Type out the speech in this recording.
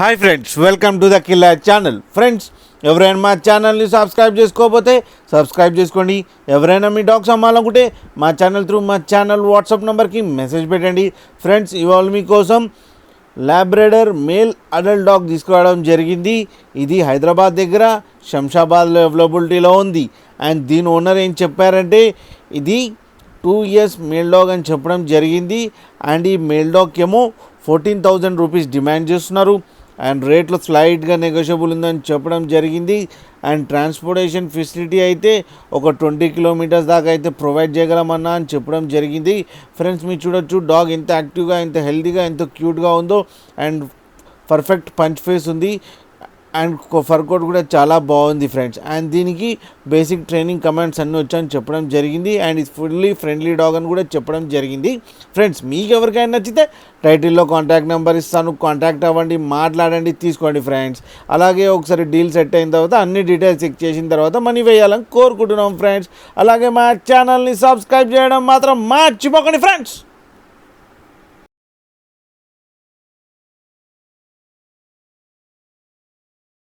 Hi friends, welcome to the killer channel. Friends, ఎవరైనా మా ఛానల్ని సబ్స్క్రైబ్ చేసుకోకపోతే సబ్స్క్రైబ్ చేసుకోండి. ఎవరైనా మీ డాగ్స్ అమ్మాలనుకుంటే మా ఛానల్ త్రూ మా ఛానల్ వాట్సాప్ నెంబర్కి మెసేజ్ పెట్టండి. ఫ్రెండ్స్, ఇవాళ మీకోసం లాబ్రేడర్ మేల్ అడల్ట్ డాగ్ తీసుకురావడం జరిగింది. ఇది హైదరాబాద్ దగ్గర శంషాబాద్లో అవైలబిలిటీలో ఉంది. అండ్ దీని ఓనర్ ఏం చెప్పారంటే ఇది 2 years మేల్ డాగ్ అని చెప్పడం జరిగింది. అండ్ ఈ మేల్ డాగ్కి ఏమో 14,000 రూపీస్ డిమాండ్ చేస్తున్నారు. అండ్ రేట్లో స్లైట్గా నెగోషియబుల్ ఉందని చెప్పడం జరిగింది. అండ్ ట్రాన్స్పోర్టేషన్ ఫెసిలిటీ అయితే ఒక 20 kilometers దాకా అయితే ప్రొవైడ్ చేయగలమన్నా అని చెప్పడం జరిగింది. ఫ్రెండ్స్, మీరు చూడొచ్చు డాగ్ ఎంత యాక్టివ్గా, ఎంత హెల్తీగా, ఎంత క్యూట్గా ఉందో. అండ్ పర్ఫెక్ట్ పంచ్ ఫేస్ ఉంది. అండ్ ఫర్ కోట్ కూడా చాలా బాగుంది ఫ్రెండ్స్. అండ్ దీనికి బేసిక్ ట్రైనింగ్ కమాండ్స్ అన్నీ వచ్చాయని చెప్పడం జరిగింది. అండ్ ఇది ఫుల్లీ ఫ్రెండ్లీ డాగ్ అని కూడా చెప్పడం జరిగింది. ఫ్రెండ్స్, మీకు ఎవరికైనా నచ్చితే టైటిల్లో కాంటాక్ట్ నెంబర్ ఇస్తాను, కాంటాక్ట్ అవ్వండి, మాట్లాడండి, తీసుకోండి ఫ్రెండ్స్. అలాగే ఒకసారి డీల్ సెట్ అయిన తర్వాత అన్ని డీటెయిల్స్ చెక్ చేసిన తర్వాత మనీ వేయాలని కోరుకుంటున్నాం ఫ్రెండ్స్. అలాగే మా ఛానల్ని సబ్స్క్రైబ్ చేయడం మాత్రం మర్చిపోకండి ఫ్రెండ్స్.